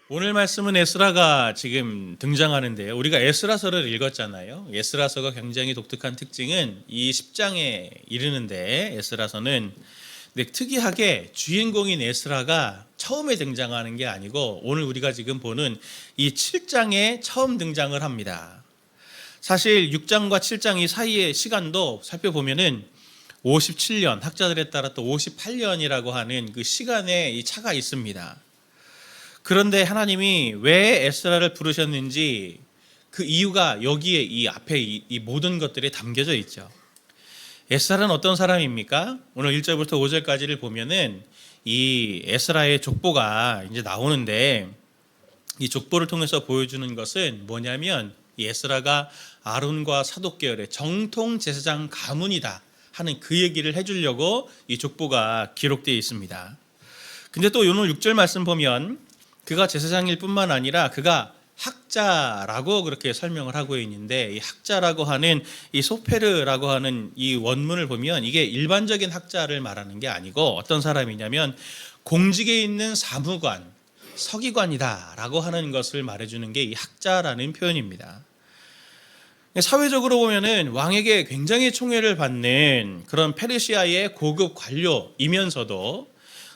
오늘 말씀은 에스라가 지금 등장하는데요. 우리가 에스라서를 읽었잖아요. 에스라서가 굉장히 독특한 특징은 이 10장에 이르는데 에스라서는 근데 특이하게 주인공인 에스라가 처음에 등장하는 게 아니고 오늘 우리가 지금 보는 이 7장에 처음 등장을 합니다. 사실 6장과 7장 이 사이의 시간도 살펴보면은 57년, 학자들에 따라 또 58년이라고 하는 그 시간의 이 차가 있습니다. 그런데 하나님이 왜 에스라를 부르셨는지 그 이유가 여기에 이 앞에 이 모든 것들이 담겨져 있죠. 에스라는 어떤 사람입니까? 오늘 1절부터 5절까지를 보면은 이 에스라의 족보가 이제 나오는데 이 족보를 통해서 보여주는 것은 뭐냐면 이 에스라가 아론과 사독 계열의 정통 제사장 가문이다 하는 그 얘기를 해주려고 이 족보가 기록되어 있습니다. 근데 또 오늘 6절 말씀 보면 그가 제사장일 뿐만 아니라 그가 학자라고 그렇게 설명을 하고 있는데 이 학자라고 하는 이 소페르라고 하는 이 원문을 보면 이게 일반적인 학자를 말하는 게 아니고 어떤 사람이냐면 공직에 있는 사무관, 서기관이다라고 하는 것을 말해주는 게 이 학자라는 표현입니다. 사회적으로 보면은 왕에게 굉장히 총애를 받는 그런 페르시아의 고급 관료이면서도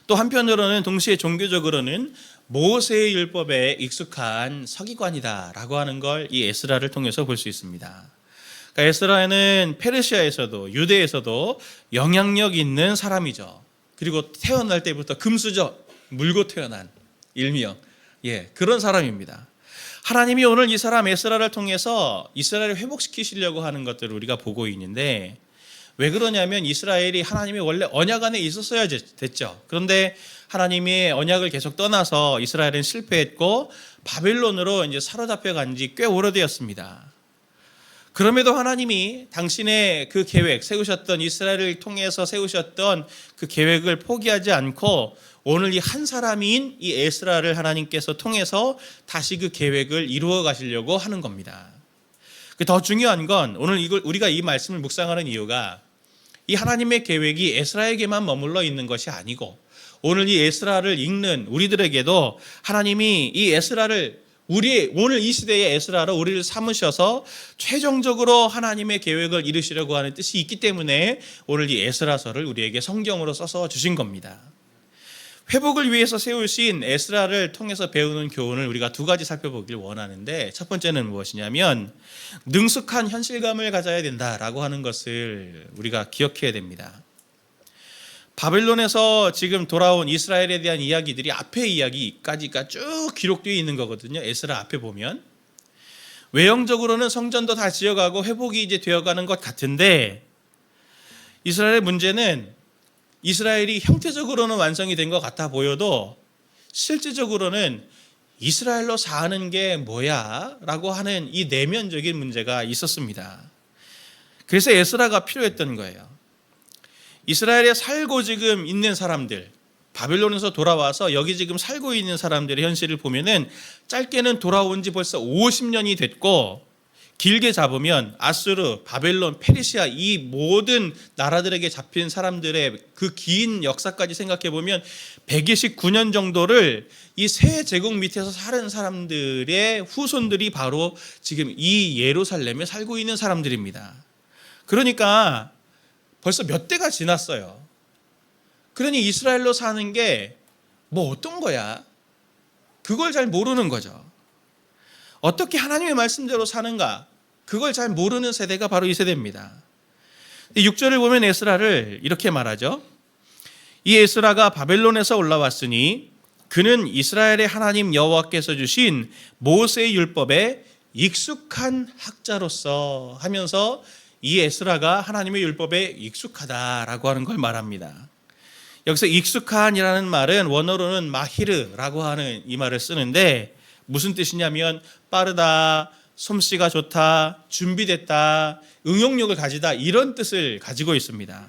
또 한편으로는 동시에 종교적으로는 모세의 율법에 익숙한 서기관이다라고 하는 걸 이 에스라를 통해서 볼 수 있습니다. 그러니까 에스라는 페르시아에서도 유대에서도 영향력 있는 사람이죠. 그리고 태어날 때부터 금수저 물고 태어난 일명 그런 사람입니다. 하나님이 오늘 이 사람 에스라를 통해서 이스라엘을 회복시키시려고 하는 것들을 우리가 보고 있는데 왜 그러냐면 이스라엘이 하나님이 원래 언약 안에 있었어야 됐죠. 그런데 하나님이 언약을 계속 떠나서 이스라엘은 실패했고 바벨론으로 이제 사로잡혀 간 지 꽤 오래되었습니다. 그럼에도 하나님이 당신의 그 계획, 세우셨던 이스라엘을 통해서 세우셨던 그 계획을 포기하지 않고 오늘 이 한 사람인 이 에스라를 하나님께서 통해서 다시 그 계획을 이루어 가시려고 하는 겁니다. 더 중요한 건 오늘 우리가 이 말씀을 묵상하는 이유가 이 하나님의 계획이 에스라에게만 머물러 있는 것이 아니고 오늘 이 에스라를 읽는 우리들에게도 하나님이 이 에스라를 오늘 이 시대의 에스라로 우리를 삼으셔서 최종적으로 하나님의 계획을 이루시려고 하는 뜻이 있기 때문에 오늘 이 에스라서를 우리에게 성경으로 써서 주신 겁니다. 회복을 위해서 세우신 에스라를 통해서 배우는 교훈을 우리가 두 가지 살펴보길 원하는데 첫 번째는 무엇이냐면 능숙한 현실감을 가져야 된다라고 하는 것을 우리가 기억해야 됩니다. 바벨론에서 지금 돌아온 이스라엘에 대한 이야기들이 앞의 이야기까지가 쭉 기록되어 있는 거거든요. 에스라 앞에 보면 외형적으로는 성전도 다 지어가고 회복이 이제 되어가는 것 같은데 이스라엘의 문제는 이스라엘이 형태적으로는 완성이 된 것 같아 보여도 실질적으로는 이스라엘로 사는 게 뭐야? 라고 하는 이 내면적인 문제가 있었습니다. 그래서 에스라가 필요했던 거예요. 이스라엘에 살고 지금 있는 사람들, 바벨론에서 돌아와서 여기 지금 살고 있는 사람들의 현실을 보면은 짧게는 돌아온 지 벌써 50년이 됐고 길게 잡으면 아수르, 바벨론, 페르시아 이 모든 나라들에게 잡힌 사람들의 그 긴 역사까지 생각해 보면 129년 정도를 이 세 제국 밑에서 사는 사람들의 후손들이 바로 지금 이 예루살렘에 살고 있는 사람들입니다. 그러니까 벌써 몇 대가 지났어요. 그러니 이스라엘로 사는 게 뭐 어떤 거야? 그걸 잘 모르는 거죠. 어떻게 하나님의 말씀대로 사는가? 그걸 잘 모르는 세대가 바로 이 세대입니다. 6절을 보면 에스라를 이렇게 말하죠. 이 에스라가 바벨론에서 올라왔으니 그는 이스라엘의 하나님 여호와께서 주신 모세의 율법에 익숙한 학자로서 하면서 이 에스라가 하나님의 율법에 익숙하다라고 하는 걸 말합니다. 여기서 익숙한이라는 말은 원어로는 마히르라고 하는 이 말을 쓰는데 무슨 뜻이냐면 빠르다, 솜씨가 좋다, 준비됐다, 응용력을 가지다 이런 뜻을 가지고 있습니다.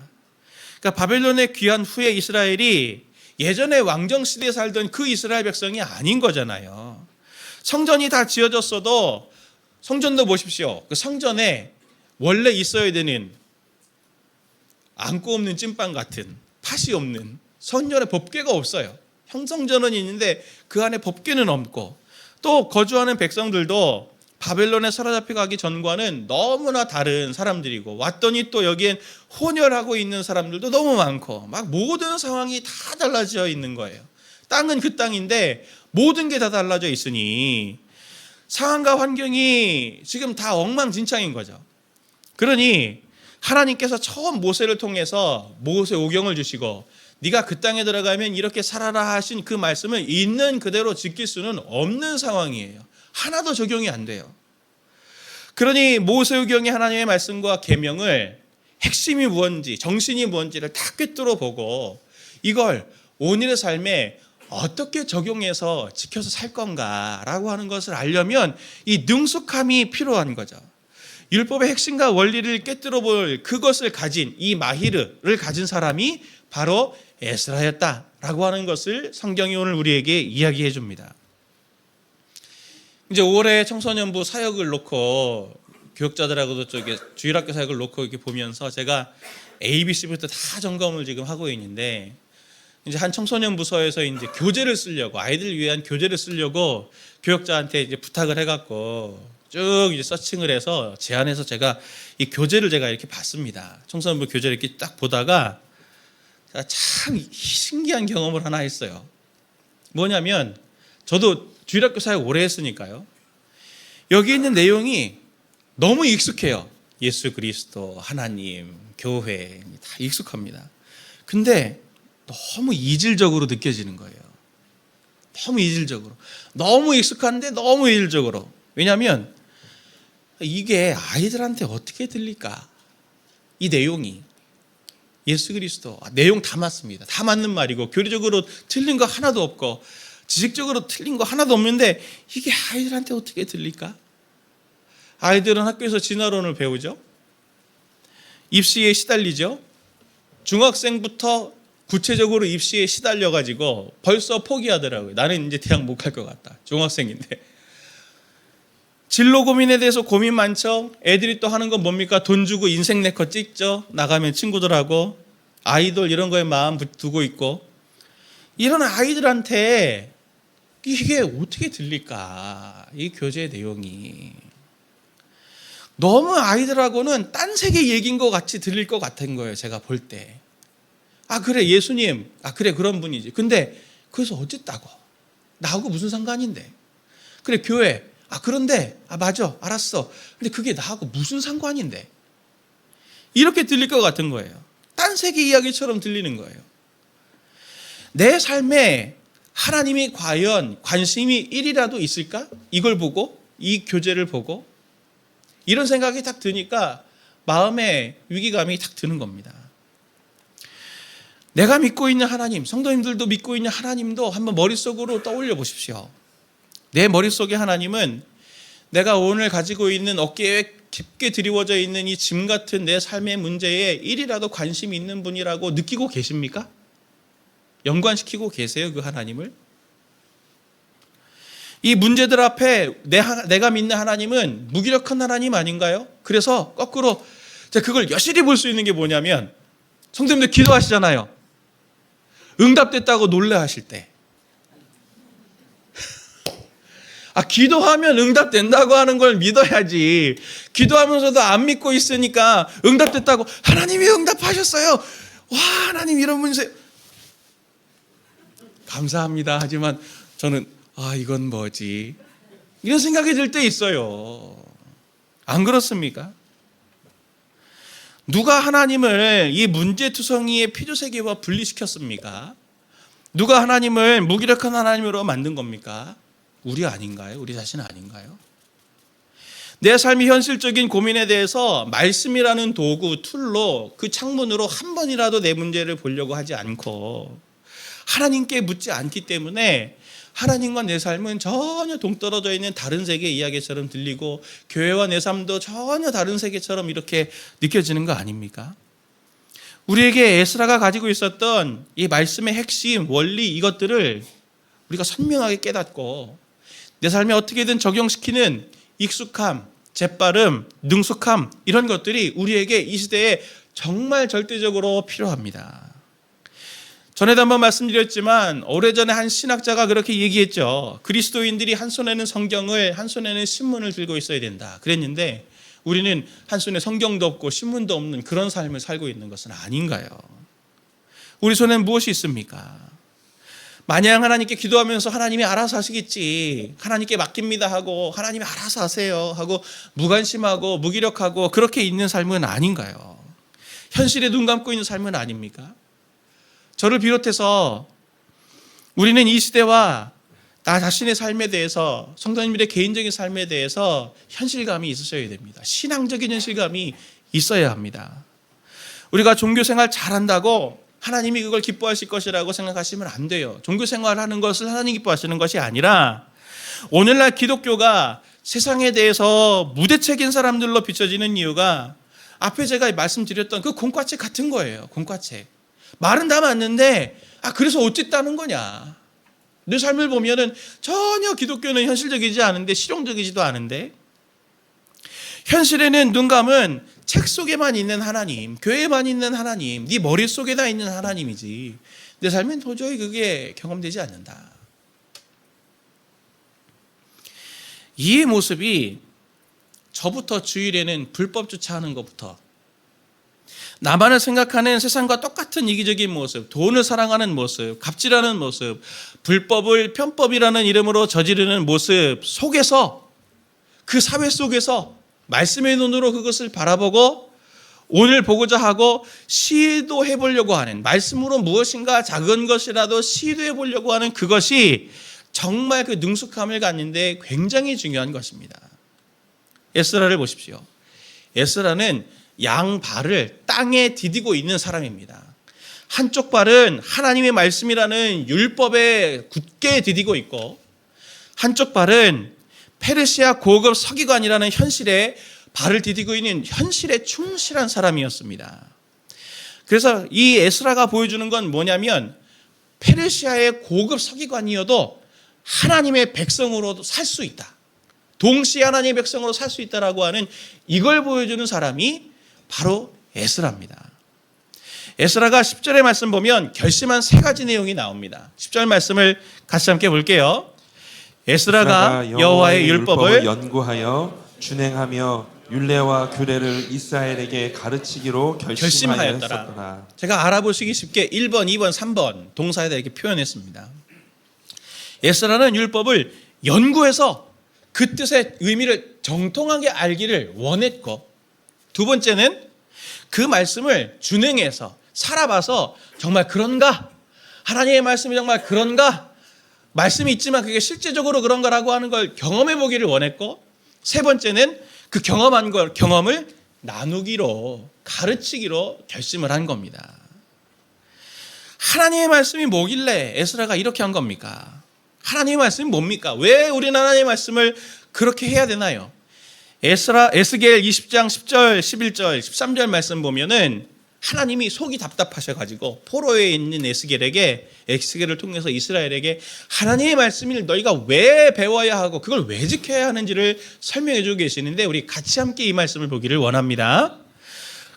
그러니까 바벨론에 귀한 후에 이스라엘이 예전에 왕정시대에 살던 그 이스라엘 백성이 아닌 거잖아요. 성전이 다 지어졌어도 성전도 보십시오. 그 성전에 원래 있어야 되는 안고 없는 찐빵 같은 팥이 없는 성전에 법궤가 없어요. 성전은 있는데 그 안에 법궤는 없고, 또 거주하는 백성들도 바벨론에 사로잡혀 가기 전과는 너무나 다른 사람들이고, 왔더니 또 여기엔 혼혈하고 있는 사람들도 너무 많고, 막 모든 상황이 다 달라져 있는 거예요. 땅은 그 땅인데 모든 게 다 달라져 있으니 상황과 환경이 지금 다 엉망진창인 거죠. 그러니 하나님께서 처음 모세를 통해서 모세 오경을 주시고, 네가 그 땅에 들어가면 이렇게 살아라 하신 그 말씀을 있는 그대로 지킬 수는 없는 상황이에요. 하나도 적용이 안 돼요. 그러니 모세오경의 하나님의 말씀과 계명을 핵심이 무엇인지, 정신이 무엇인지를 다 꿰뚫어 보고 이걸 오늘의 삶에 어떻게 적용해서 지켜서 살 건가라고 하는 것을 알려면 이 능숙함이 필요한 거죠. 율법의 핵심과 원리를 꿰뚫어 볼 그것을 가진, 이 마히르를 가진 사람이 바로 에스라였다라고 하는 것을 성경이 오늘 우리에게 이야기해 줍니다. 이제 5월에 청소년부 사역을 놓고 교육자들하고도 저기 주일학교 사역을 놓고 이렇게 보면서 제가 ABC부터 다 점검을 지금 하고 있는데, 이제 한 청소년 부서에서 이제 교재를 쓰려고, 아이들 위한 교재를 쓰려고 교육자한테 이제 부탁을 해갖고 쭉 이제 서칭을 해서 제안해서 제가 이 교재를 제가 이렇게 봤습니다. 청소년부 교재를 이렇게 딱 보다가 참 신기한 경험을 하나 했어요. 뭐냐면, 저도 주일학교 사역 오래 했으니까요. 여기 있는 내용이 너무 익숙해요. 예수 그리스도, 하나님, 교회 다 익숙합니다. 근데 너무 이질적으로 느껴지는 거예요. 너무 이질적으로. 너무 익숙한데 너무 이질적으로. 왜냐하면 이게 아이들한테 어떻게 들릴까? 이 내용이. 예수 그리스도, 내용 다 맞습니다. 다 맞는 말이고 교리적으로 틀린 거 하나도 없고 지식적으로 틀린 거 하나도 없는데 이게 아이들한테 어떻게 들릴까? 아이들은 학교에서 진화론을 배우죠. 입시에 시달리죠. 중학생부터 구체적으로 입시에 시달려가지고 벌써 포기하더라고요. 나는 이제 대학 못 갈 것 같다. 중학생인데. 진로 고민에 대해서 고민 많죠. 애들이 또 하는 건 뭡니까? 돈 주고 인생 네컷 찍죠. 나가면 친구들하고 아이돌 이런 거에 마음 두고 있고. 이런 아이들한테 이게 어떻게 들릴까? 이 교재 내용이 너무 아이들하고는 딴 세계 얘기인 것 같이 들릴 것 같은 거예요. 제가 볼 때. 아 그래 예수님, 아 그래 그런 분이지. 근데 그래서 어쨌다고? 나하고 무슨 상관인데? 그래 교회, 아 그런데, 아 맞아 알았어. 근데 그게 나하고 무슨 상관인데? 이렇게 들릴 것 같은 거예요. 딴 세계 이야기처럼 들리는 거예요. 내 삶에 하나님이 과연 관심이 1이라도 있을까? 이걸 보고, 이 교재를 보고 이런 생각이 딱 드니까 마음에 위기감이 딱 드는 겁니다. 내가 믿고 있는 하나님, 성도님들도 믿고 있는 하나님도 한번 머릿속으로 떠올려 보십시오. 내 머릿속의 하나님은 내가 오늘 가지고 있는 어깨에 깊게 드리워져 있는 이 짐 같은 내 삶의 문제에 1이라도 관심이 있는 분이라고 느끼고 계십니까? 연관시키고 계세요, 그 하나님을? 이 문제들 앞에 내가 믿는 하나님은 무기력한 하나님 아닌가요? 그래서 거꾸로 그걸 여실히 볼 수 있는 게 뭐냐면, 성도님들 기도하시잖아요. 응답됐다고 놀라하실 때. 아, 기도하면 응답된다고 하는 걸 믿어야지. 기도하면서도 안 믿고 있으니까 응답됐다고, 하나님이 응답하셨어요. 와, 하나님 이런 분이세요. 감사합니다. 하지만 저는 이건 뭐지? 이런 생각이 들 때 있어요. 안 그렇습니까? 누가 하나님을 이 문제투성이의 피조세계와 분리시켰습니까? 누가 하나님을 무기력한 하나님으로 만든 겁니까? 우리 아닌가요? 우리 자신 아닌가요? 내 삶의 현실적인 고민에 대해서 말씀이라는 도구, 툴로, 그 창문으로 한 번이라도 내 문제를 보려고 하지 않고 하나님께 묻지 않기 때문에 하나님과 내 삶은 전혀 동떨어져 있는 다른 세계 이야기처럼 들리고, 교회와 내 삶도 전혀 다른 세계처럼 이렇게 느껴지는 거 아닙니까? 우리에게 에스라가 가지고 있었던 이 말씀의 핵심, 원리, 이것들을 우리가 선명하게 깨닫고 내 삶에 어떻게든 적용시키는 익숙함, 재빠름, 능숙함, 이런 것들이 우리에게 이 시대에 정말 절대적으로 필요합니다. 전에도 한번 말씀드렸지만 오래전에 한 신학자가 그렇게 얘기했죠. 그리스도인들이 한 손에는 성경을, 한 손에는 신문을 들고 있어야 된다 그랬는데, 우리는 한 손에 성경도 없고 신문도 없는 그런 삶을 살고 있는 것은 아닌가요? 우리 손에는 무엇이 있습니까? 마냥 하나님께 기도하면서 하나님이 알아서 하시겠지, 하나님께 맡깁니다 하고 하나님이 알아서 하세요 하고 무관심하고 무기력하고 그렇게 있는 삶은 아닌가요? 현실에 눈 감고 있는 삶은 아닙니까? 저를 비롯해서 우리는 이 시대와 나 자신의 삶에 대해서, 성도님들의 개인적인 삶에 대해서 현실감이 있으셔야 됩니다. 신앙적인 현실감이 있어야 합니다. 우리가 종교생활 잘한다고 하나님이 그걸 기뻐하실 것이라고 생각하시면 안 돼요. 종교생활하는 것을 하나님 기뻐하시는 것이 아니라, 오늘날 기독교가 세상에 대해서 무대책인 사람들로 비춰지는 이유가 앞에 제가 말씀드렸던 그 공과책 같은 거예요. 공과책. 말은 다 맞는데 그래서 어쨌다는 거냐. 내 삶을 보면은 전혀 기독교는 현실적이지 않은데, 실용적이지도 않은데, 현실에는 눈 감은 책 속에만 있는 하나님, 교회에만 있는 하나님, 네 머릿속에다 있는 하나님이지 내 삶엔 도저히 그게 경험되지 않는다. 이 모습이 저부터 주일에는 불법 주차하는 것부터, 나만을 생각하는 세상과 똑같은 이기적인 모습, 돈을 사랑하는 모습, 갑질하는 모습, 불법을 편법이라는 이름으로 저지르는 모습 속에서, 그 사회 속에서 말씀의 눈으로 그것을 바라보고 오늘 보고자 하고 시도해 보려고 하는, 말씀으로 무엇인가 작은 것이라도 시도해 보려고 하는 그것이 정말 그 능숙함을 갖는데 굉장히 중요한 것입니다. 에스라를 보십시오. 에스라는 양발을 땅에 디디고 있는 사람입니다. 한쪽 발은 하나님의 말씀이라는 율법에 굳게 디디고 있고, 한쪽 발은 페르시아 고급 서기관이라는 현실에 발을 디디고 있는 현실에 충실한 사람이었습니다. 그래서 이 에스라가 보여주는 건 뭐냐면, 페르시아의 고급 서기관이어도 하나님의 백성으로도 살 수 있다, 동시에 하나님의 백성으로 살 수 있다라고 하는, 이걸 보여주는 사람이 바로 에스라입니다. 에스라가 10절의 말씀 보면 결심한 세 가지 내용이 나옵니다. 10절 말씀을 같이 함께 볼게요. 에스라가 여호와의 율법을 연구하여 준행하며 율례와 규례를 이스라엘에게 가르치기로 결심하였더라. 제가 알아보시기 쉽게 1번, 2번, 3번 동사에다 이렇게 표현했습니다. 에스라는 율법을 연구해서 그 뜻의 의미를 정통하게 알기를 원했고, 두 번째는 그 말씀을 준행해서 살아봐서 정말 그런가? 하나님의 말씀이 정말 그런가? 말씀이 있지만 그게 실제적으로 그런가라고 하는 걸 경험해 보기를 원했고, 세 번째는 그 경험한 걸, 경험을 나누기로, 가르치기로 결심을 한 겁니다. 하나님의 말씀이 뭐길래 에스라가 이렇게 한 겁니까? 하나님의 말씀이 뭡니까? 왜 우리는 하나님의 말씀을 그렇게 해야 되나요? 에스겔 20장 10절, 11절, 13절 말씀 보면은 하나님이 속이 답답하셔가지고 포로에 있는 에스겔을 통해서 이스라엘에게 하나님의 말씀을 너희가 왜 배워야 하고 그걸 왜 지켜야 하는지를 설명해 주고 계시는데, 우리 같이 함께 이 말씀을 보기를 원합니다.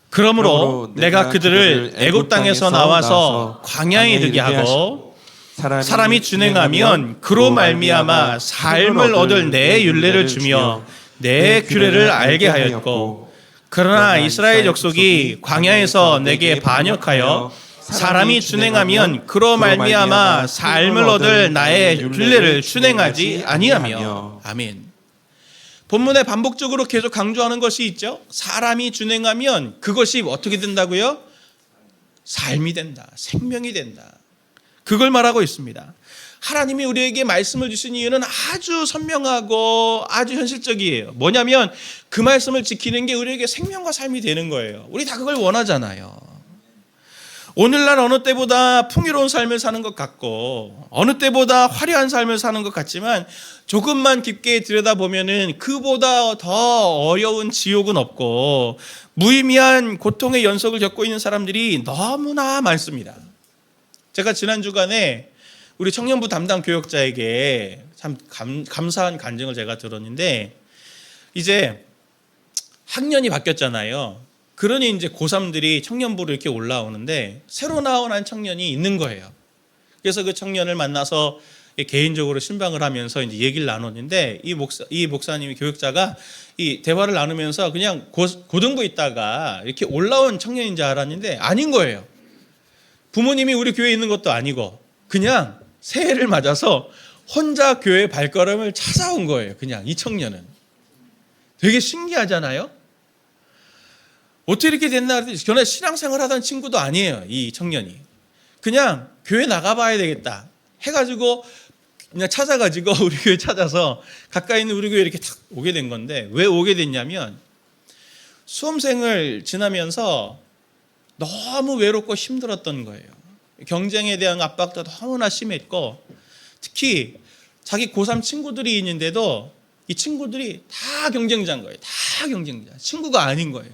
그러므로 내가 그들을 애굽 땅에서 나와서 광야에 이르게 하고 사람이 준행하면 그로 말미암아 삶을 얻을 내 율례를 주며 내 규례를 알게 하였고, 그러나 이스라엘 족속이 광야에서 내게 반역하여 사람이 준행하면 그로 말미암아 삶을 얻을 나의 규례를 준행하지 아니하며. 아멘. 본문에 반복적으로 계속 강조하는 것이 있죠. 사람이 준행하면 그것이 어떻게 된다고요? 삶이 된다, 생명이 된다. 그걸 말하고 있습니다. 하나님이 우리에게 말씀을 주신 이유는 아주 선명하고 아주 현실적이에요. 뭐냐면 그 말씀을 지키는 게 우리에게 생명과 삶이 되는 거예요. 우리 다 그걸 원하잖아요. 오늘날 어느 때보다 풍요로운 삶을 사는 것 같고 어느 때보다 화려한 삶을 사는 것 같지만, 조금만 깊게 들여다보면은 그보다 더 어려운 지옥은 없고 무의미한 고통의 연속을 겪고 있는 사람들이 너무나 많습니다. 제가 지난 주간에 우리 청년부 담당 교역자에게 참 감사한 간증을 제가 들었는데, 이제 학년이 바뀌었잖아요. 그러니 이제 고3들이 청년부로 이렇게 올라오는데 새로 나온 한 청년이 있는 거예요. 그래서 그 청년을 만나서 개인적으로 신방을 하면서 이제 얘기를 나눴는데 이 목사님이 교육자가 이 대화를 나누면서 그냥 고등부 있다가 이렇게 올라온 청년인 줄 알았는데 아닌 거예요. 부모님이 우리 교회에 있는 것도 아니고 그냥 새해를 맞아서 혼자 교회 발걸음을 찾아온 거예요. 그냥 이 청년은. 되게 신기하잖아요. 어떻게 이렇게 됐나 그랬더니 전에 신앙생활 하던 친구도 아니에요. 이 청년이. 그냥 교회 나가봐야 되겠다 해가지고 그냥 찾아가지고 우리 교회 찾아서 가까이 있는 우리 교회 이렇게 탁 오게 된 건데 왜 오게 됐냐면 수험생을 지나면서 너무 외롭고 힘들었던 거예요. 경쟁에 대한 압박도 너무나 심했고 특히 자기 고3 친구들이 있는데도 이 친구들이 다 경쟁자인 거예요. 다 경쟁자. 친구가 아닌 거예요.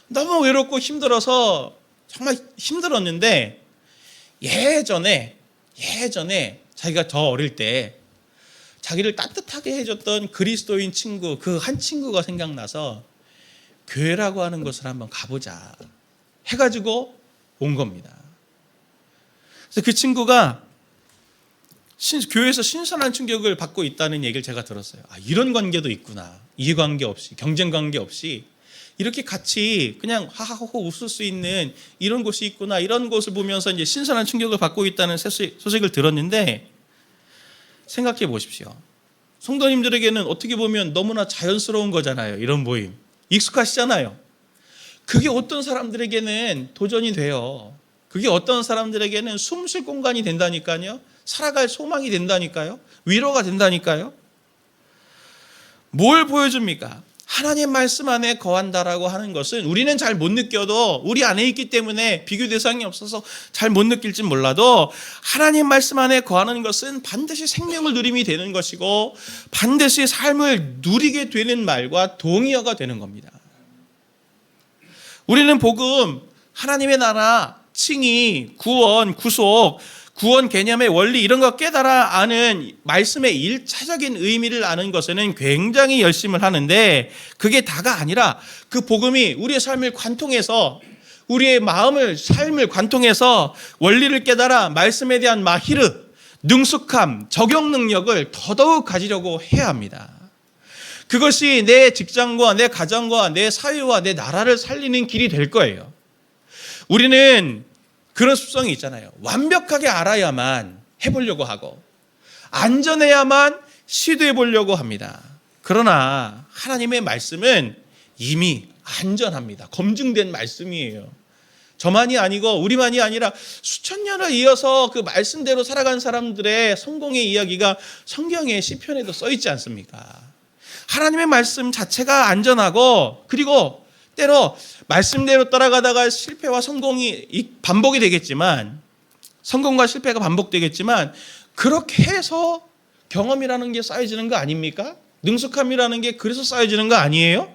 너무 외롭고 힘들어서 정말 힘들었는데 예전에 자기가 더 어릴 때 자기를 따뜻하게 해줬던 그리스도인 친구 그 한 친구가 생각나서 교회라고 하는 곳을 한번 가보자 해가지고 온 겁니다. 그래서 그 친구가 교회에서 신선한 충격을 받고 있다는 얘기를 제가 들었어요. 아, 이런 관계도 있구나. 이해관계 없이 경쟁 관계 없이 이렇게 같이 그냥 하하호호 웃을 수 있는 이런 곳이 있구나. 이런 곳을 보면서 이제 신선한 충격을 받고 있다는 소식을 들었는데 생각해 보십시오. 성도님들에게는 어떻게 보면 너무나 자연스러운 거잖아요. 이런 모임. 익숙하시잖아요. 그게 어떤 사람들에게는 도전이 돼요. 그게 어떤 사람들에게는 숨 쉴 공간이 된다니까요. 살아갈 소망이 된다니까요. 위로가 된다니까요. 뭘 보여줍니까? 하나님 말씀 안에 거한다라고 하는 것은 우리는 잘 못 느껴도 우리 안에 있기 때문에 비교 대상이 없어서 잘 못 느낄지 몰라도 하나님 말씀 안에 거하는 것은 반드시 생명을 누림이 되는 것이고 반드시 삶을 누리게 되는 말과 동의어가 되는 겁니다. 우리는 복음, 하나님의 나라, 칭의, 구원, 구속, 구원 개념의 원리 이런 거 깨달아 아는 말씀의 1차적인 의미를 아는 것에는 굉장히 열심을 하는데 그게 다가 아니라 그 복음이 우리의 삶을 관통해서 우리의 마음을 삶을 관통해서 원리를 깨달아 말씀에 대한 마히르, 능숙함, 적용 능력을 더더욱 가지려고 해야 합니다. 그것이 내 직장과 내 가정과 내 사회와 내 나라를 살리는 길이 될 거예요. 우리는 그런 습성이 있잖아요. 완벽하게 알아야만 해보려고 하고 안전해야만 시도해 보려고 합니다. 그러나 하나님의 말씀은 이미 안전합니다. 검증된 말씀이에요. 저만이 아니고 우리만이 아니라 수천 년을 이어서 그 말씀대로 살아간 사람들의 성공의 이야기가 성경의 시편에도 써 있지 않습니까? 하나님의 말씀 자체가 안전하고 그리고 때로 말씀대로 따라가다가 실패와 성공이 반복이 되겠지만 성공과 실패가 반복되겠지만 그렇게 해서 경험이라는 게 쌓여지는 거 아닙니까? 능숙함이라는 게 그래서 쌓여지는 거 아니에요?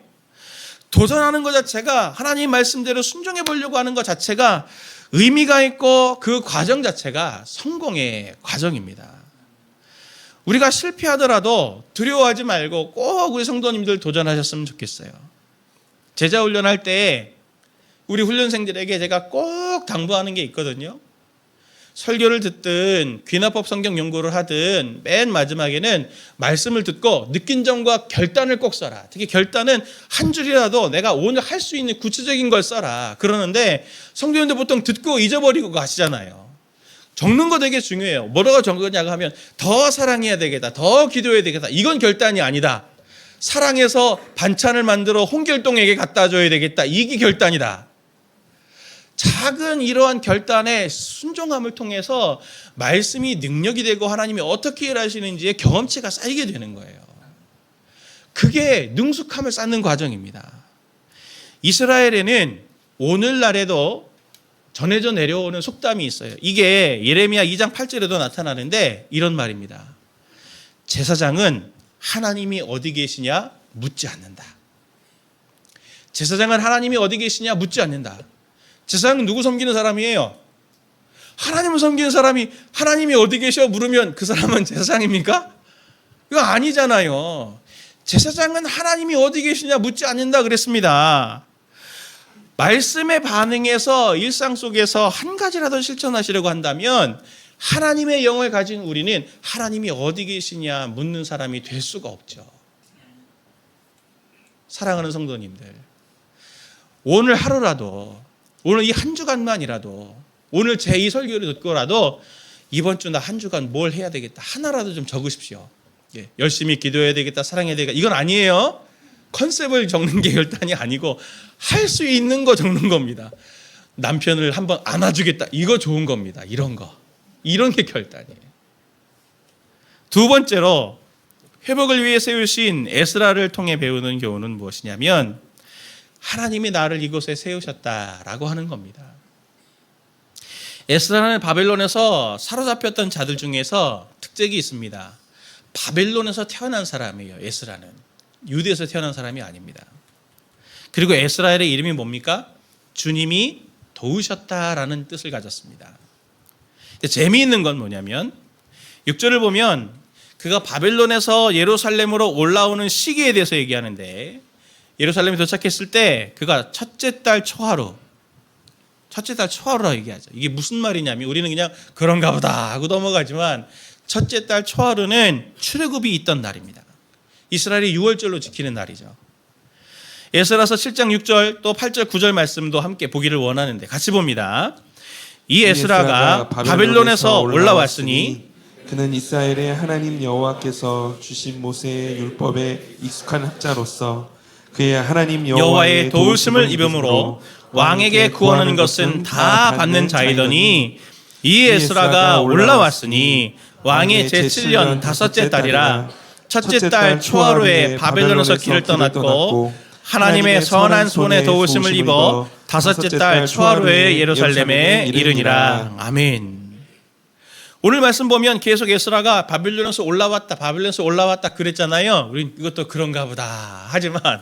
도전하는 것 자체가 하나님 말씀대로 순종해 보려고 하는 것 자체가 의미가 있고 그 과정 자체가 성공의 과정입니다. 우리가 실패하더라도 두려워하지 말고 꼭 우리 성도님들 도전하셨으면 좋겠어요. 제자 훈련할 때 우리 훈련생들에게 제가 꼭 당부하는 게 있거든요. 설교를 듣든 귀납법 성경 연구를 하든 맨 마지막에는 말씀을 듣고 느낀 점과 결단을 꼭 써라. 특히 결단은 한 줄이라도 내가 오늘 할 수 있는 구체적인 걸 써라. 그러는데 성도님들 보통 듣고 잊어버리고 가시잖아요. 적는 거 되게 중요해요. 뭐라고 적느냐고 하면 더 사랑해야 되겠다. 더 기도해야 되겠다. 이건 결단이 아니다. 사랑해서 반찬을 만들어 홍길동에게 갖다 줘야 되겠다. 이게 결단이다. 작은 이러한 결단의 순종함을 통해서 말씀이 능력이 되고 하나님이 어떻게 일하시는지의 경험치가 쌓이게 되는 거예요. 그게 능숙함을 쌓는 과정입니다. 이스라엘에는 오늘날에도 전해져 내려오는 속담이 있어요. 이게 예레미야 2장 8절에도 나타나는데 이런 말입니다. 제사장은 하나님이 어디 계시냐 묻지 않는다. 제사장은 하나님이 어디 계시냐 묻지 않는다. 제사장은 누구 섬기는 사람이에요? 하나님을 섬기는 사람이 하나님이 어디 계셔 물으면 그 사람은 제사장입니까? 이거 아니잖아요. 제사장은 하나님이 어디 계시냐 묻지 않는다 그랬습니다. 말씀에 반응해서 일상 속에서 한 가지라도 실천하시려고 한다면 하나님의 영을 가진 우리는 하나님이 어디 계시냐 묻는 사람이 될 수가 없죠. 사랑하는 성도님들, 오늘 하루라도, 오늘 이 한 주간만이라도, 오늘 제 이 설교를 듣고라도 이번 주 나 한 주간 뭘 해야 되겠다 하나라도 좀 적으십시오. 예, 열심히 기도해야 되겠다, 사랑해야 되겠다, 이건 아니에요. 컨셉을 적는 게 결단이 아니고 할 수 있는 거 적는 겁니다. 남편을 한번 안아주겠다, 이거 좋은 겁니다. 이런 거, 이런 게 결단이에요. 두 번째로 회복을 위해 세우신 에스라를 통해 배우는 교훈은 무엇이냐면 하나님이 나를 이곳에 세우셨다라고 하는 겁니다. 에스라는 바벨론에서 사로잡혔던 자들 중에서 특징이 있습니다. 바벨론에서 태어난 사람이에요. 에스라는 유대에서 태어난 사람이 아닙니다. 그리고 에스라엘의 이름이 뭡니까? 주님이 도우셨다라는 뜻을 가졌습니다. 재미있는 건 뭐냐면 6절을 보면 그가 바벨론에서 예루살렘으로 올라오는 시기에 대해서 얘기하는데, 예루살렘에 도착했을 때 그가 첫째 달 초하루라 얘기하죠. 이게 무슨 말이냐면 우리는 그냥 그런가 보다 하고 넘어가지만 첫째 달 초하루는 출애굽이 있던 날입니다. 이스라엘이 6월절로 지키는 날이죠. 에스라서 7장 6절 또 8절 9절 말씀도 함께 보기를 원하는데 같이 봅니다. 이 에스라가 바벨론에서 올라왔으니 그는 이스라엘의 하나님 여호와께서 주신 모세의 율법에 익숙한 학자로서 그의 하나님 여호와의 도우심을 입음으로 왕에게 구하는 것은 다 받는 자이더니 이 에스라가 올라왔으니 왕의 제7년 다섯째 달이라 첫째 달 초하루에 바벨론에서 길을 떠났고 하나님의 선한 손에 도우심을 입어 다섯째 달 초하루에 예루살렘에 이르니라. 아멘. 오늘 말씀 보면 계속 에스라가 바벨론에서 올라왔다 그랬잖아요. 우린 이것도 그런가 보다 하지만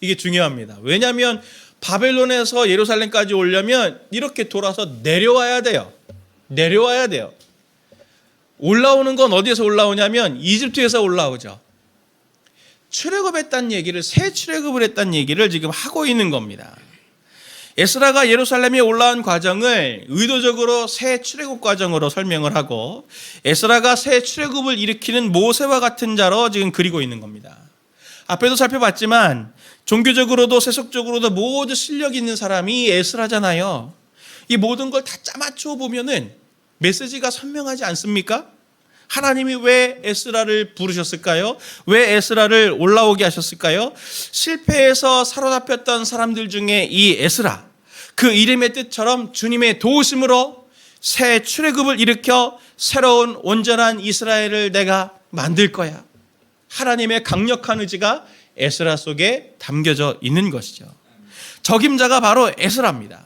이게 중요합니다. 왜냐하면 바벨론에서 예루살렘까지 오려면 이렇게 돌아서 내려와야 돼요. 올라오는 건 어디에서 올라오냐면 이집트에서 올라오죠. 출애굽했다는 얘기를, 새 출애굽을 했다는 얘기를 지금 하고 있는 겁니다. 에스라가 예루살렘에 올라온 과정을 의도적으로 새 출애굽 과정으로 설명을 하고 에스라가 새 출애굽을 일으키는 모세와 같은 자로 지금 그리고 있는 겁니다. 앞에도 살펴봤지만 종교적으로도 세속적으로도 모두 실력 있는 사람이 에스라잖아요. 이 모든 걸 다 짜맞춰 보면은 메시지가 선명하지 않습니까? 하나님이 왜 에스라를 부르셨을까요? 왜 에스라를 올라오게 하셨을까요? 실패해서 사로잡혔던 사람들 중에 이 에스라, 그 이름의 뜻처럼 주님의 도우심으로 새 출애굽을 일으켜 새로운 온전한 이스라엘을 내가 만들 거야. 하나님의 강력한 의지가 에스라 속에 담겨져 있는 것이죠. 적임자가 바로 에스라입니다.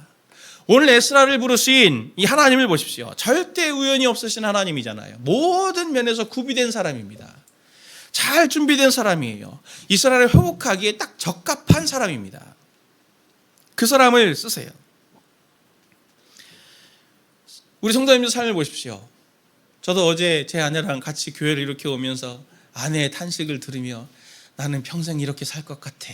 오늘 에스라를 부르신 이 하나님을 보십시오. 절대 우연이 없으신 하나님이잖아요. 모든 면에서 구비된 사람입니다. 잘 준비된 사람이에요. 이스라엘을 회복하기에 딱 적합한 사람입니다. 그 사람을 쓰세요. 우리 성도님들 삶을 보십시오. 저도 어제 제 아내랑 같이 교회를 이렇게 오면서 아내의 탄식을 들으며 나는 평생 이렇게 살 것 같아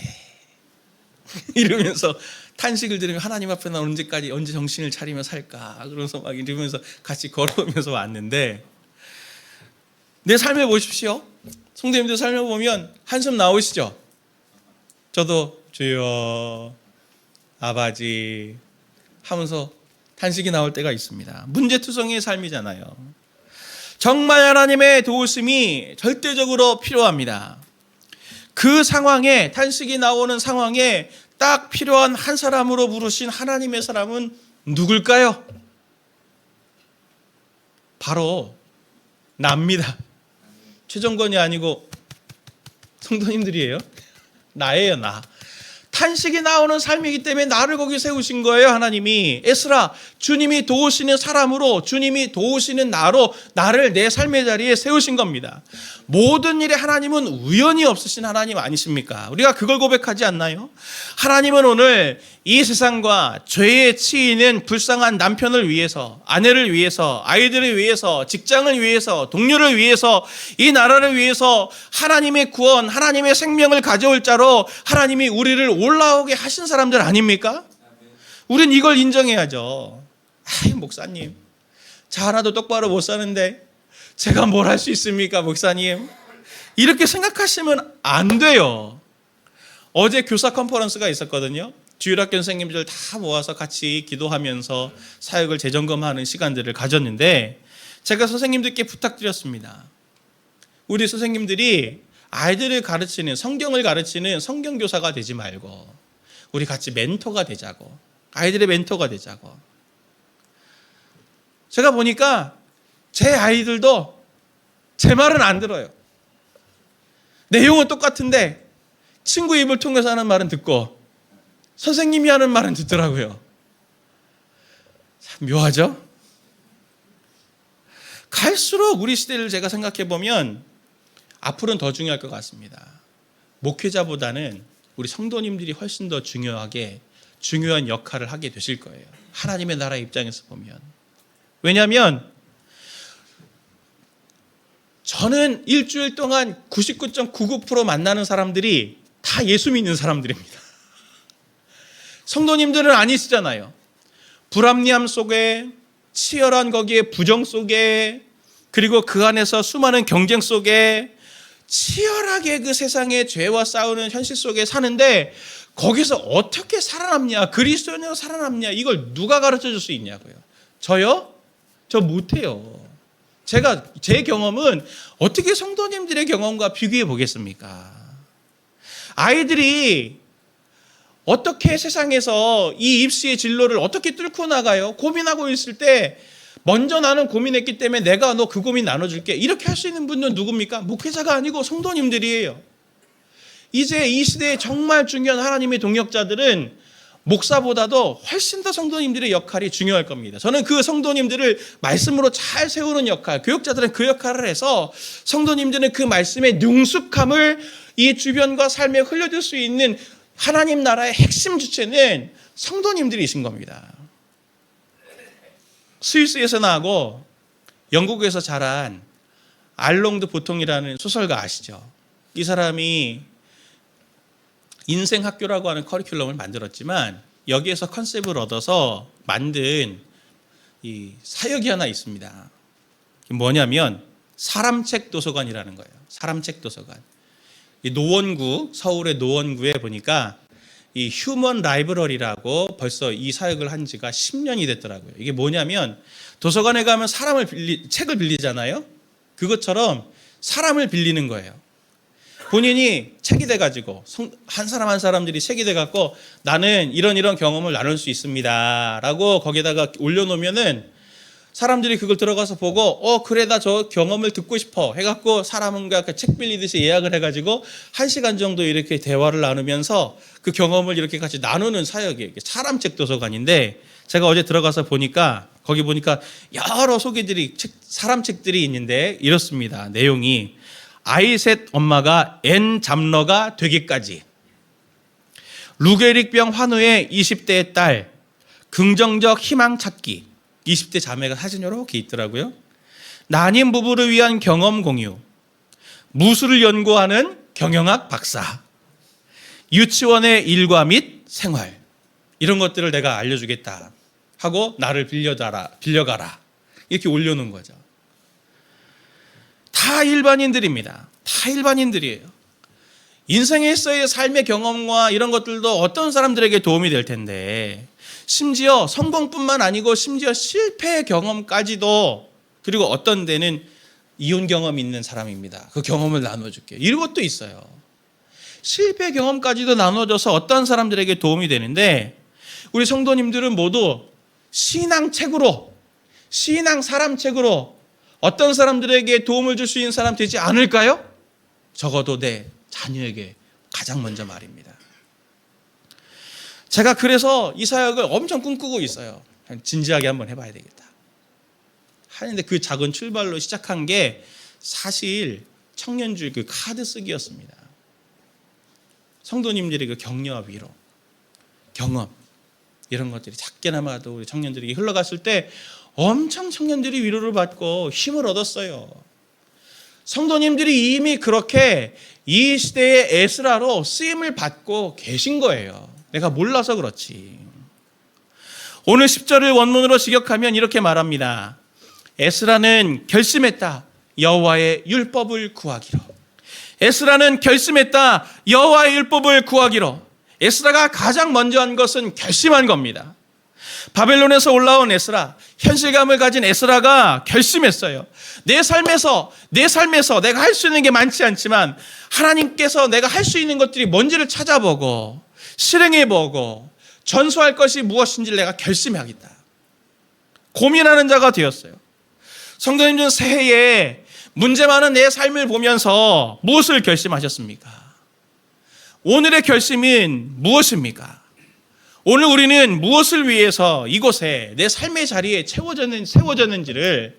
이러면서 탄식을 들으며 하나님 앞에 나 언제 정신을 차리며 살까 그러면서 막 이러면서 같이 걸어오면서 왔는데, 내 삶을 보십시오. 성도님들 삶을 보면 한숨 나오시죠. 저도 주여 아버지 하면서 탄식이 나올 때가 있습니다. 문제투성이의 삶이잖아요. 정말 하나님의 도우심이 절대적으로 필요합니다. 그 상황에, 탄식이 나오는 상황에 딱 필요한 한 사람으로 부르신 하나님의 사람은 누굴까요? 바로 나입니다. 최정권이 아니고 성도님들이에요. 나예요, 나. 탄식이 나오는 삶이기 때문에 나를 거기 세우신 거예요, 하나님이. 에스라, 주님이 도우시는 사람으로, 주님이 도우시는 나로 나를 내 삶의 자리에 세우신 겁니다. 모든 일에 하나님은 우연이 없으신 하나님 아니십니까? 우리가 그걸 고백하지 않나요? 하나님은 오늘 이 세상과 죄에 치이는 불쌍한 남편을 위해서, 아내를 위해서, 아이들을 위해서, 직장을 위해서, 동료를 위해서, 이 나라를 위해서 하나님의 구원, 하나님의 생명을 가져올 자로 하나님이 우리를 올라오게 하신 사람들 아닙니까? 우린 이걸 인정해야죠. 아이, 목사님, 저 하나도 똑바로 못 사는데 제가 뭘 할 수 있습니까, 목사님? 이렇게 생각하시면 안 돼요. 어제 교사 컨퍼런스가 있었거든요. 주일학교 선생님들 다 모아서 같이 기도하면서 사역을 재점검하는 시간들을 가졌는데, 제가 선생님들께 부탁드렸습니다. 우리 선생님들이 아이들을 가르치는, 성경을 가르치는 성경교사가 되지 말고 우리 같이 멘토가 되자고, 아이들의 멘토가 되자고. 제가 보니까 제 아이들도 제 말은 안 들어요. 내용은 똑같은데 친구 입을 통해서 하는 말은 듣고 선생님이 하는 말은 듣더라고요. 참 묘하죠? 갈수록 우리 시대를 제가 생각해 보면 앞으로는 더 중요할 것 같습니다. 목회자보다는 우리 성도님들이 훨씬 더 중요한 역할을 하게 되실 거예요. 하나님의 나라 입장에서 보면. 왜냐하면 저는 일주일 동안 99.99% 만나는 사람들이 다 예수 믿는 사람들입니다. 성도님들은 아니시잖아요. 불합리함 속에, 치열한 거기에 부정 속에, 그리고 그 안에서 수많은 경쟁 속에 치열하게 그 세상의 죄와 싸우는 현실 속에 사는데, 거기서 어떻게 살아남냐, 그리스도인으로 살아남냐, 이걸 누가 가르쳐 줄 수 있냐고요. 저요? 저 못해요. 제 경험은 어떻게 성도님들의 경험과 비교해 보겠습니까? 아이들이 어떻게 세상에서 이 입시의 진로를 어떻게 뚫고 나가요? 고민하고 있을 때 먼저 나는 고민했기 때문에 내가 너 그 고민 나눠줄게, 이렇게 할 수 있는 분은 누굽니까? 목회자가 아니고 성도님들이에요. 이제 이 시대에 정말 중요한 하나님의 동역자들은 목사보다도 훨씬 더 성도님들의 역할이 중요할 겁니다. 저는 그 성도님들을 말씀으로 잘 세우는 역할, 교역자들은 그 역할을 해서 성도님들은 그 말씀의 능숙함을 이 주변과 삶에 흘려줄 수 있는 하나님 나라의 핵심 주체는 성도님들이신 겁니다. 스위스에서 나고 영국에서 자란 알롱드 보통이라는 소설가 아시죠? 이 사람이 인생 학교라고 하는 커리큘럼을 만들었지만 여기에서 컨셉을 얻어서 만든 이 사역이 하나 있습니다. 뭐냐면 사람책 도서관이라는 거예요. 사람책 도서관. 이 노원구, 서울의 노원구에 보니까 이 휴먼 라이브러리라고 벌써 이 사역을 한 지가 10년이 됐더라고요. 이게 뭐냐면 도서관에 가면 책을 빌리잖아요. 그것처럼 사람을 빌리는 거예요. 본인이 책이 돼가지고 한 사람 한 사람들이 책이 돼갖고 나는 이런 경험을 나눌 수 있습니다 라고 거기다가 올려놓으면은 사람들이 그걸 들어가서 보고 그래 나 저 경험을 듣고 싶어 해갖고 사람과 책 빌리듯이 예약을 해가지고 1시간 정도 이렇게 대화를 나누면서 그 경험을 이렇게 같이 나누는 사역이에요. 사람책 도서관인데 제가 어제 들어가서 보니까 거기 보니까 여러 소개들이 사람책들이 있는데 이렇습니다. 내용이 아이 셋 엄마가 N 잡러가 되기까지, 루게릭병 환우의 20대의 딸, 긍정적 희망 찾기, 20대 자매가 사진 이렇게 있더라고요. 난임 부부를 위한 경험 공유, 무술을 연구하는 경영학 박사, 유치원의 일과 및 생활, 이런 것들을 내가 알려주겠다 하고 나를 빌려가라 이렇게 올려놓은 거죠. 다 일반인들입니다. 다 일반인들이에요. 인생에서의 삶의 경험과 이런 것들도 어떤 사람들에게 도움이 될 텐데, 심지어 성공뿐만 아니고 심지어 실패의 경험까지도, 그리고 어떤 데는 이혼 경험이 있는 사람입니다. 그 경험을 나눠줄게요. 이런 것도 있어요. 실패 경험까지도 나눠줘서 어떤 사람들에게 도움이 되는데, 우리 성도님들은 모두 신앙책으로, 신앙 사람책으로 어떤 사람들에게 도움을 줄 수 있는 사람 되지 않을까요? 적어도 내 자녀에게 가장 먼저 말입니다. 제가 그래서 이 사역을 엄청 꿈꾸고 있어요. 진지하게 한번 해봐야 되겠다 하는데 그 작은 출발로 시작한 게 사실 청년주의 그 카드 쓰기였습니다. 성도님들의 그 격려와 위로, 경험, 이런 것들이 작게나마도 우리 청년들에게 흘러갔을 때 엄청 청년들이 위로를 받고 힘을 얻었어요. 성도님들이 이미 그렇게 이 시대의 에스라로 쓰임을 받고 계신 거예요. 내가 몰라서 그렇지. 오늘 10절을 원문으로 직역하면 이렇게 말합니다. 에스라는 결심했다. 여호와의 율법을 구하기로. 에스라는 결심했다. 여호와의 율법을 구하기로. 에스라가 가장 먼저 한 것은 결심한 겁니다. 바벨론에서 올라온 에스라, 현실감을 가진 에스라가 결심했어요. 내 삶에서 내가 할 수 있는 게 많지 않지만 하나님께서 내가 할 수 있는 것들이 뭔지를 찾아보고 실행해보고 전수할 것이 무엇인지를 내가 결심하겠다. 고민하는 자가 되었어요. 성도님들은 새해에 문제 많은 내 삶을 보면서 무엇을 결심하셨습니까? 오늘의 결심은 무엇입니까? 오늘 우리는 무엇을 위해서 이곳에 내 삶의 자리에 세워졌는지를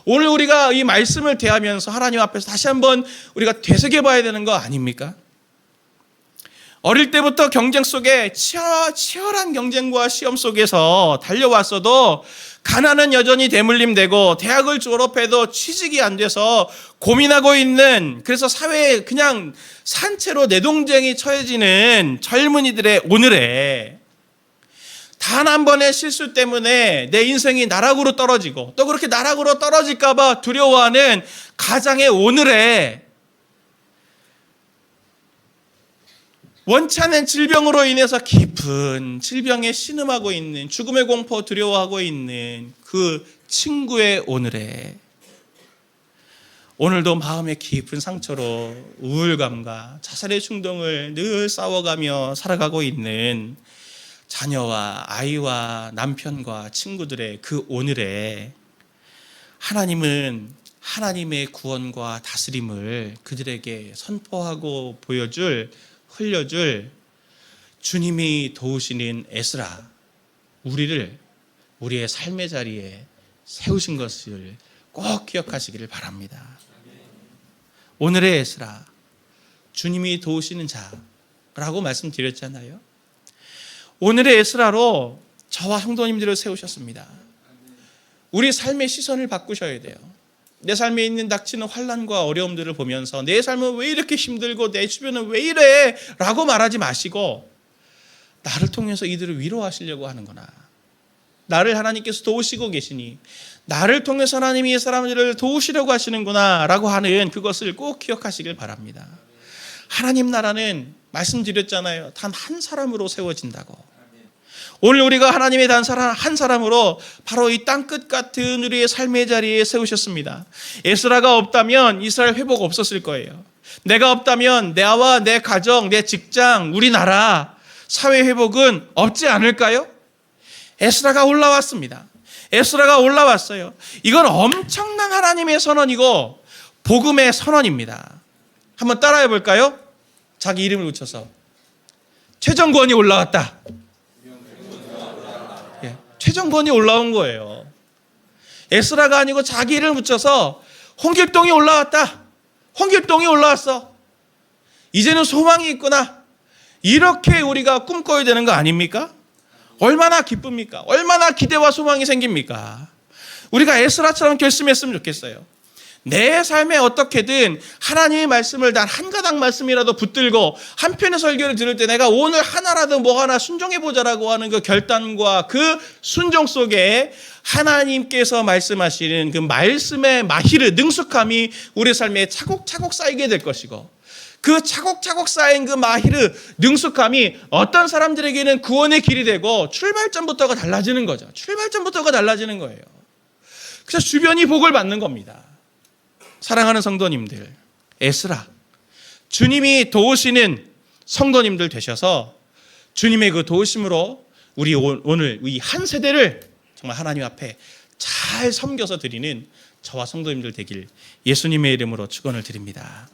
오늘 우리가 이 말씀을 대하면서 하나님 앞에서 다시 한번 우리가 되새겨봐야 되는 거 아닙니까? 어릴 때부터 경쟁 속에 치열한 경쟁과 시험 속에서 달려왔어도 가난은 여전히 대물림되고 대학을 졸업해도 취직이 안 돼서 고민하고 있는, 그래서 사회에 그냥 산채로 내동쟁이 처해지는 젊은이들의 오늘에 단 한 번의 실수 때문에 내 인생이 나락으로 떨어지고 또 그렇게 나락으로 떨어질까 봐 두려워하는 가장의 오늘에 원치 않은 질병으로 인해서 깊은 질병에 신음하고 있는, 죽음의 공포 두려워하고 있는 그 친구의 오늘에 오늘도 마음의 깊은 상처로 우울감과 자살의 충동을 늘 싸워가며 살아가고 있는 자녀와 아이와 남편과 친구들의 그 오늘에 하나님은 하나님의 구원과 다스림을 그들에게 선포하고 흘려줄 주님이 도우시는 에스라, 우리를 우리의 삶의 자리에 세우신 것을 꼭 기억하시기를 바랍니다. 오늘의 에스라, 주님이 도우시는 자라고 말씀드렸잖아요. 오늘의 에스라로 저와 성도님들을 세우셨습니다. 우리 삶의 시선을 바꾸셔야 돼요. 내 삶에 있는 닥치는 환난과 어려움들을 보면서 내 삶은 왜 이렇게 힘들고 내 주변은 왜 이래? 라고 말하지 마시고 나를 통해서 이들을 위로하시려고 하는구나. 나를 하나님께서 도우시고 계시니 나를 통해서 하나님이 이 사람들을 도우시려고 하시는구나 라고 하는 그것을 꼭 기억하시길 바랍니다. 하나님 나라는 말씀드렸잖아요. 단 한 사람으로 세워진다고. 오늘 우리가 하나님의 단 한 사람으로 바로 이 땅끝 같은 우리의 삶의 자리에 세우셨습니다. 에스라가 없다면 이스라엘 회복 없었을 거예요. 내가 없다면 나와 내 가정, 내 직장, 우리나라 사회 회복은 없지 않을까요? 에스라가 올라왔습니다. 에스라가 올라왔어요. 이건 엄청난 하나님의 선언이고 복음의 선언입니다. 한번 따라해 볼까요? 자기 이름을 붙여서 최정권이 올라왔다. 최정권이 올라온 거예요. 에스라가 아니고 자기 이름을 붙여서 홍길동이 올라왔다. 홍길동이 올라왔어. 이제는 소망이 있구나. 이렇게 우리가 꿈꿔야 되는 거 아닙니까? 얼마나 기쁩니까? 얼마나 기대와 소망이 생깁니까? 우리가 에스라처럼 결심했으면 좋겠어요. 내 삶에 어떻게든 하나님의 말씀을 단 한 가닥 말씀이라도 붙들고 한 편의 설교를 들을 때 내가 오늘 하나라도 뭐 하나 순종해보자라고 하는 그 결단과 그 순종 속에 하나님께서 말씀하시는 그 말씀의 마히르, 능숙함이 우리 삶에 차곡차곡 쌓이게 될 것이고 그 차곡차곡 쌓인 그 마히르, 능숙함이 어떤 사람들에게는 구원의 길이 되고 출발점부터가 달라지는 거죠. 출발점부터가 달라지는 거예요. 그래서 주변이 복을 받는 겁니다. 사랑하는 성도님들, 에스라, 주님이 도우시는 성도님들 되셔서 주님의 그 도우심으로 우리 오늘 이 한 세대를 정말 하나님 앞에 잘 섬겨서 드리는 저와 성도님들 되길 예수님의 이름으로 축원을 드립니다.